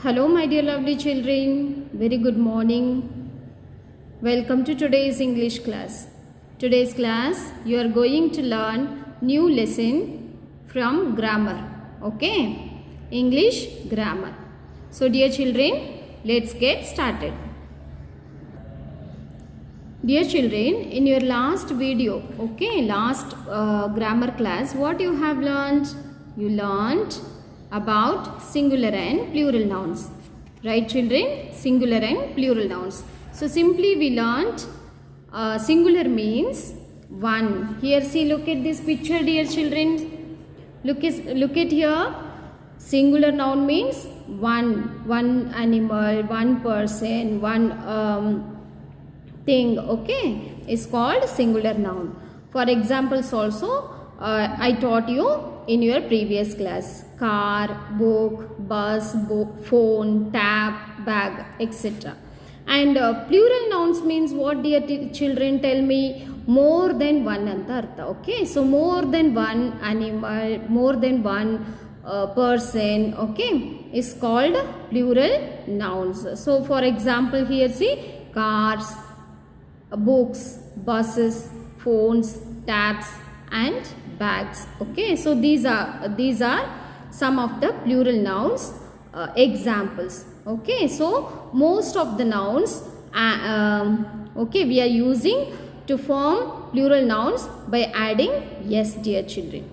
Hello, my dear lovely children. Very good morning. Welcome to today's English class. Today's class, you are going to learn new lesson from grammar. Okay? English grammar. So, dear children, let's get started. Dear children, in your last video, last grammar class, what you have learned? You learned about singular and plural nouns. Right children? Singular and plural nouns. So simply we learned singular means one. Here see, look at this picture, dear children. Look at here. Singular noun means one animal, one person, one thing, is called singular noun. For examples also I taught you in your previous class: car, book, bus, phone, tap, bag, etc. And plural nouns means what, dear children? Tell me. More than one anta artha. So more than one animal, more than one person, is called plural nouns. So for example, here see: cars, books, buses, phones, taps and bags. So these are some of the plural nouns examples. So most of the nouns we are using to form plural nouns by adding yes, dear children.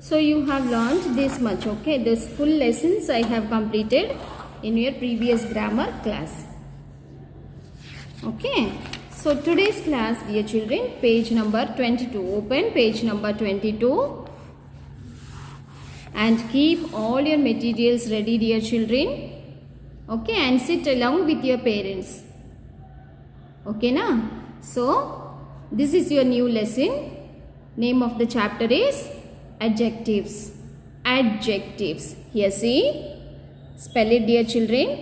So you have learned this much. This full lessons I have completed in your previous grammar class. So today's class, dear children, page number 22. Open page number 22 and keep all your materials ready, dear children. And sit along with your parents. So this is your new lesson. Name of the chapter is adjectives. Adjectives. Here see, spell it, dear children.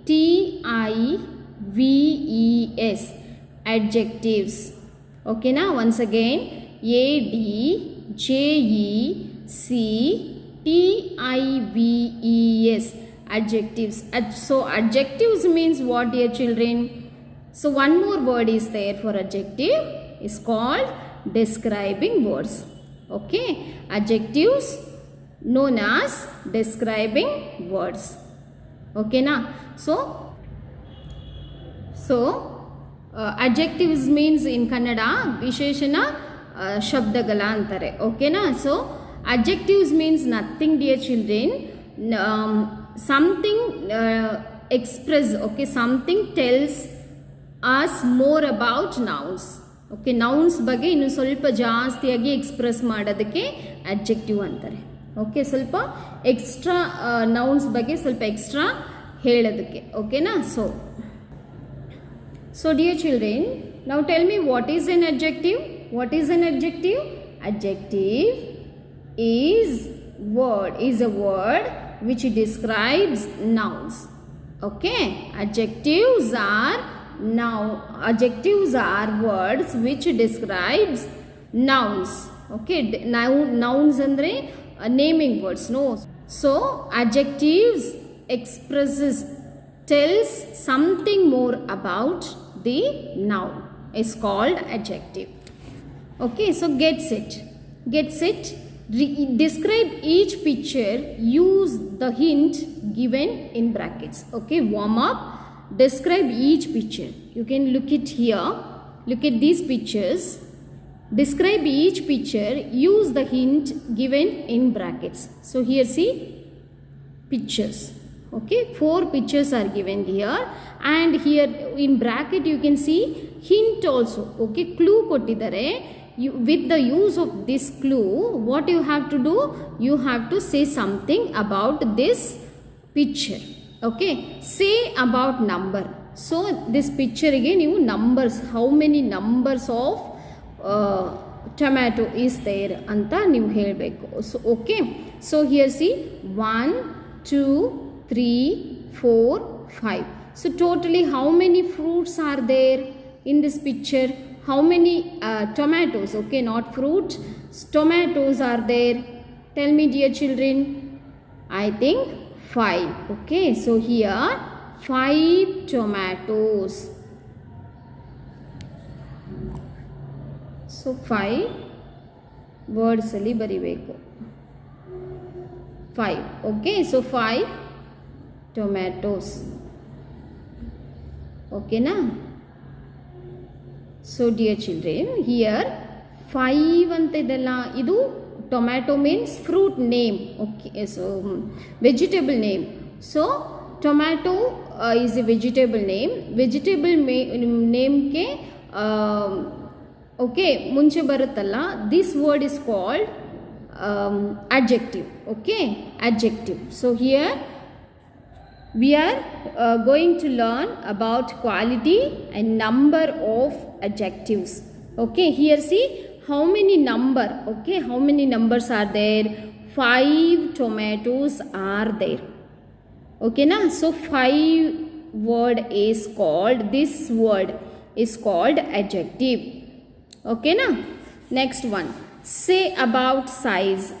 ADJECTIVES. Adjectives. Once again, ADJECTIVES. Adjectives. So adjectives means what, dear children? So one more word is there for adjective, is called describing words. Adjectives known as describing words. So adjectives means in Kannada Visheshana Shabdagala antare. So adjectives means nothing, dear children. Something express, something tells us more about nouns. Nouns ಬಗ್ಗೆ ಇನ್ನು ಸ್ವಲ್ಪ ಜಾಸ್ತಿಯಾಗಿ express ಮಾಡೋದಕ್ಕೆ adjective ಅಂತಾರೆ. ಸ್ವಲ್ಪ extra nouns ಬಗ್ಗೆ ಸ್ವಲ್ಪ extra ಹೇಳೋದಕ್ಕೆ. So dear children, now tell me, what is an adjective? What is an adjective? Adjective is a word which describes nouns. Adjectives are words which describes nouns. Nouns andre naming words, no? So adjectives tells something more about the noun, is called adjective. So get set. Describe each picture. Use the hint given in brackets. Warm up. Describe each picture. You can look it here. Look at these pictures. Describe each picture. Use the hint given in brackets. So here see pictures. 4 pictures are given here, and here in bracket you can see hint also. Clue kottidare. With the use of this clue, what you have to do? You have to say something about this picture. Say about number. So this picture again, you numbers, how many numbers of tomato is there anta ನೀವು ಹೇಳಬೇಕು. So here see 1 2 3 4 5. So totally how many fruits are there in this picture? how many tomatoes, okay, not fruit, tomatoes are there? Tell me, dear children. I think 5. Okay, so here 5 tomatoes. So 5 words alli baribeku. 5. Okay, so 5 tomatoes. Okay na? So dear children, here 5 anta idella, idu tomato means fruit name. Okay, so vegetable name. So tomato is a vegetable name. Vegetable name ke okay munche baruttalla, this word is called adjective. Okay, adjective. So here we are going to learn about quality and number of adjectives. Okay, here see how many number, okay, how many numbers are there? 5 tomatoes are there. Okay na? So 5 word is called, this word is called adjective. Okay na? Next one, say about size.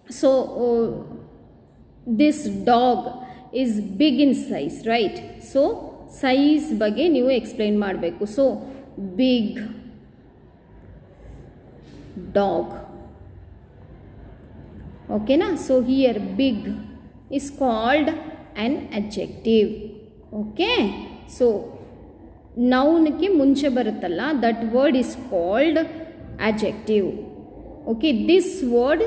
So this dog is big in size, right? So size ಬಗ್ಗೆ ನೀವು explain ಮಾಡಬೇಕು. So big dog. Okay na? So here big is called an adjective. Okay, so noun ke munche baruttalla, that word is called adjective. Okay, this word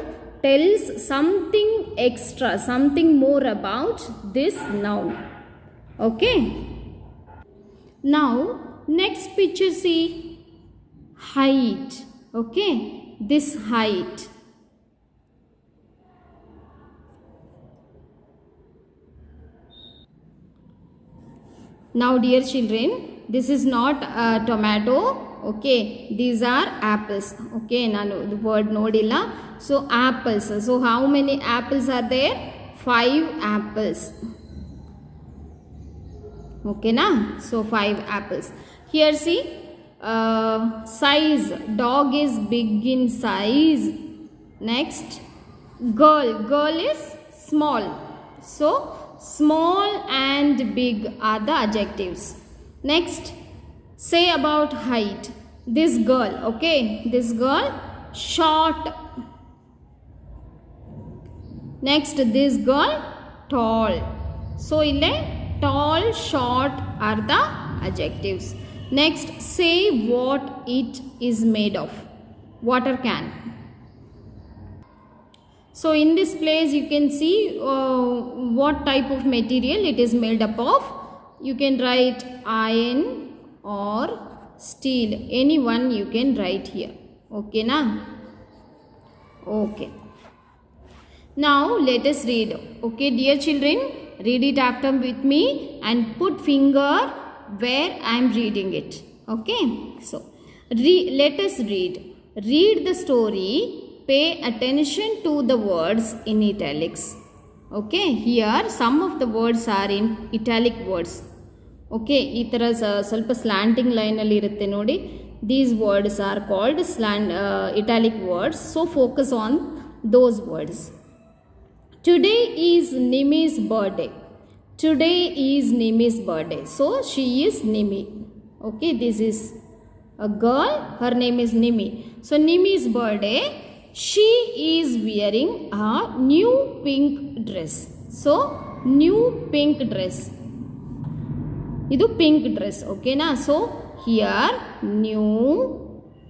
tells something extra, something more about this noun. Okay, now next picture, see height. Okay, this height. Now dear children, this is not a tomato. Okay, these are apples. Okay, nanu the word nodilla. So apples. So how many apples are there? 5 apples. Okay na? So 5 apples. Here see size. Dog is big in size. Next, girl. Girl is small. So small and big are the adjectives. Next, say about height. This girl, okay, this girl short. Next, this girl tall. So ille tall, short are the adjectives. Next, say what it is made of. Water can. So in this place you can see what type of material it is made up of. You can write iron or steel, any one you can write here. Okay na? Okay, now let us read. Okay dear children, read it after with me and put finger where I am reading it. Okay, so let us read. Read the story. Pay attention to the words in italics. Okay, here some of the words are in italic words. Okay, ಈ ಥರ ಸ್ವಲ್ಪ slanting ಲೈನಲ್ಲಿ ಇರುತ್ತೆ ನೋಡಿ. These words are called italic words. So focus on those words. Today is Nimi's birthday. Today is Nimi's birthday. So she is Nimi. Okay, this is a girl. Her name is Nimi. So Nimi's birthday. She is wearing a new pink dress. So new pink dress. Idu pink dress. Okay na? So here new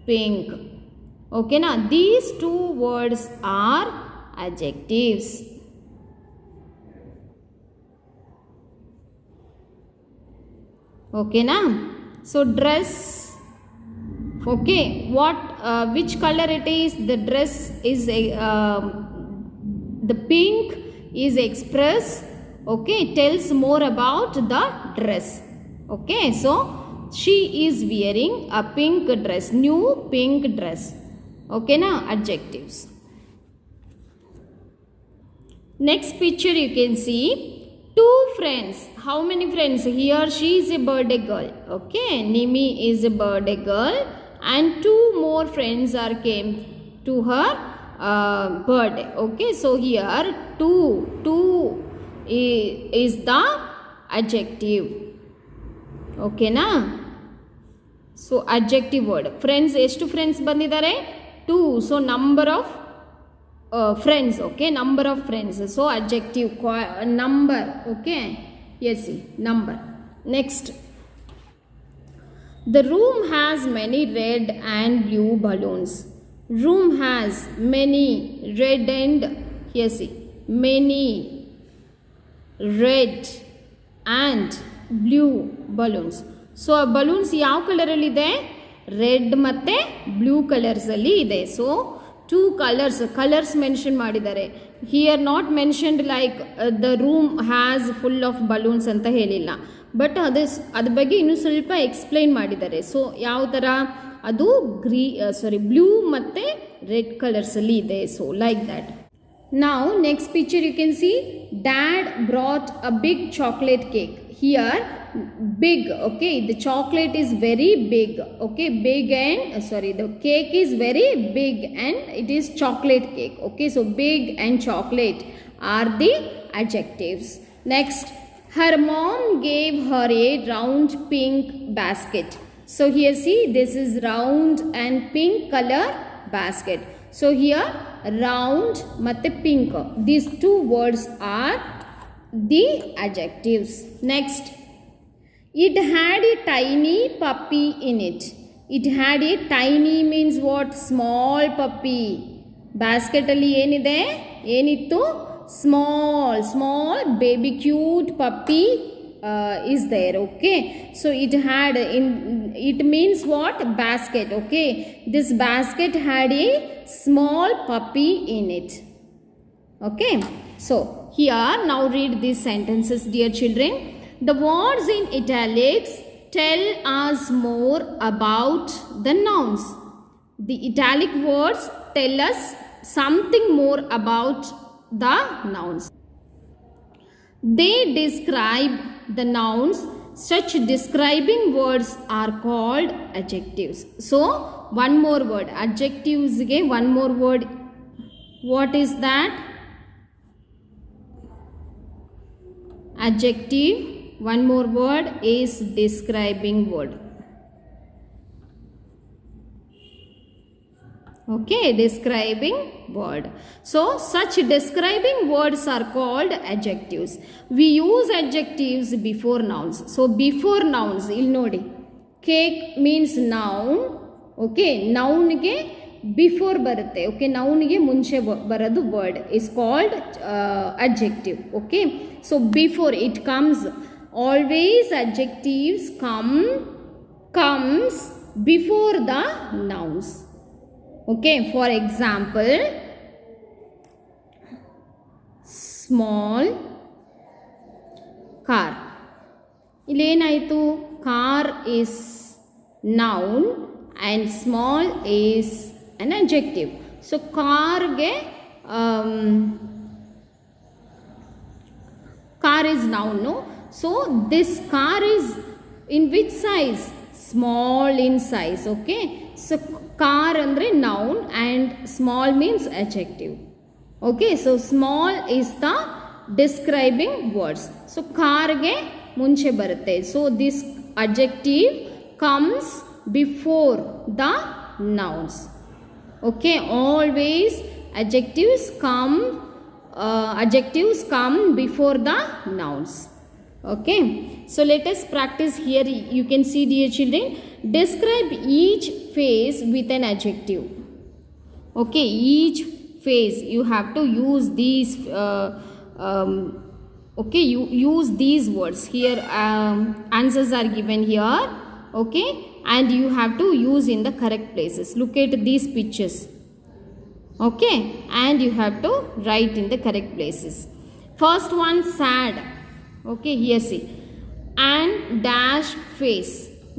pink. Okay na? These two words are adjectives. Okay na? So dress. Okay, what which color it is? The dress is the pink is express. Okay, tells more about the dress. Okay, so she is wearing a pink dress, new pink dress. Okay na? Adjectives. Next picture you can see 2 friends. How many friends? Here she is a birthday girl. Okay, Nimi is a birthday girl, and two more friends are came to her birthday. Okay, so here two is the adjective. Okay na? So adjective word. Friends, ಎಷ್ಟು friends ಬಂದಿದ್ದಾರೆ? 2. So number of friends. Okay, number of friends. So adjective number. Okay, yes, see, number. Next, the room has many red and blue balloons. Room has many red and, yes, see, many red and blue balloons. So balloons ಯಾವ ಕಲರಲ್ಲಿದೆ? Red ಮತ್ತು blue ಕಲರ್ಸಲ್ಲಿ ಇದೆ. So 2 colours mention ಮಾಡಿದ್ದಾರೆ. Here not mentioned like the room has full of balloons ಅಂತ ಹೇಳಿಲ್ಲ, but ಅದ್ರ ಬಗ್ಗೆ ಇನ್ನೂ ಸ್ವಲ್ಪ ಎಕ್ಸ್ಪ್ಲೈನ್ ಮಾಡಿದ್ದಾರೆ. ಸೊ ಯಾವ ಥರ ಅದು ಬ್ಲೂ ಮತ್ತು ರೆಡ್ ಕಲರ್ಸಲ್ಲಿ ಇದೆ. So like that. Now next picture you can see dad brought a big chocolate cake. Here big, okay, the chocolate is very big, okay, big and the cake is very big and it is chocolate cake. Okay, so big and chocolate are the adjectives. Next, her mom gave her a round pink basket. So here see, this is round and pink color basket. So here round matte pink, these 2 words are the adjectives. Next, it had a tiny puppy in it. It had a tiny means what? Small puppy. Basket alli enittu? Small baby cute puppy is there. Okay, so it means what? Basket. Okay, this basket had a small puppy in it. Okay, so here now read these sentences, dear children. The words in italics tell us more about the nouns. The italic words tell us something more about the nouns. They describe the nouns. Such describing words are called adjectives. So one more word, adjectives ge one more word. What is that? Adjective, one more word is describing word. Okay, describing word. So such describing words are called adjectives. We use adjectives before nouns. So before nouns, illi nodi, cake means noun. Okay, noun ge before barutte. Okay, noun ge munche baradu word is called adjective. Okay, so before it comes, always adjectives comes before the nouns. Okay, for example, small car. ಇಲ್ಲಿ ಏನಾಯಿತು? Car is noun and small is an adjective. So car is noun, no? So this car is in which size? Small in size. Okay, so car andre noun and small means adjective. Okay, so small is the describing words. So car ge munche barutte. So this adjective comes before the nouns. Okay, always adjectives come before the nouns. Okay, so let us practice here. You can see, dear children, describe each phase with an adjective. Okay, each phase you have to use these okay, you use these words here. Answers are given here. Okay, and you have to use in the correct places. Look at these pictures. Okay, and you have to write in the correct places. First one, sad. Okay, here see, and dash face.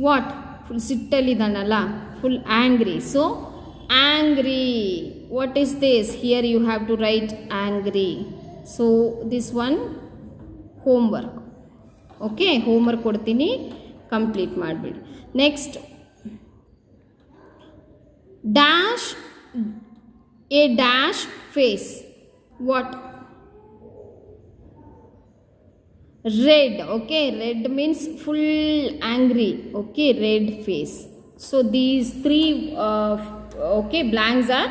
What? Full sittali danala, full angry. So angry. What is this? Here you have to write angry. So this one, homework. Okay, homework ಕೊಡ್ತೀನಿ, complete ಮಾಡಿಬಿಡಿ. Next, dash a dash face. What? red. Okay, red means full angry. Okay, red face. So these three okay blanks are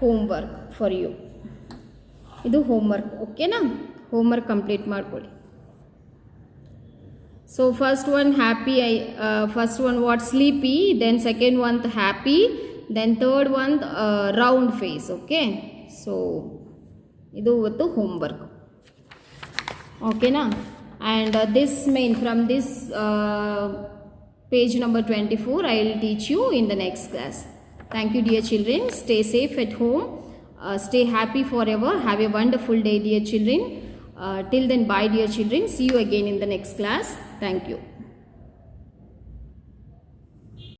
homework for you. Idu homework. Okay na, homework complete ಮಾಡ್ಕೊಳ್ಳಿ. So first one happy, first one what? Sleepy. Then second one happy. Then third one round face. Okay, so idu ಇವತ್ತು homework. Okay na. And this main from this page number 24 I will teach you in the next class. Thank you dear children. Stay safe at home. Stay happy forever. Have a wonderful day dear children. Till then, bye dear children. See you again in the next class. Thank you.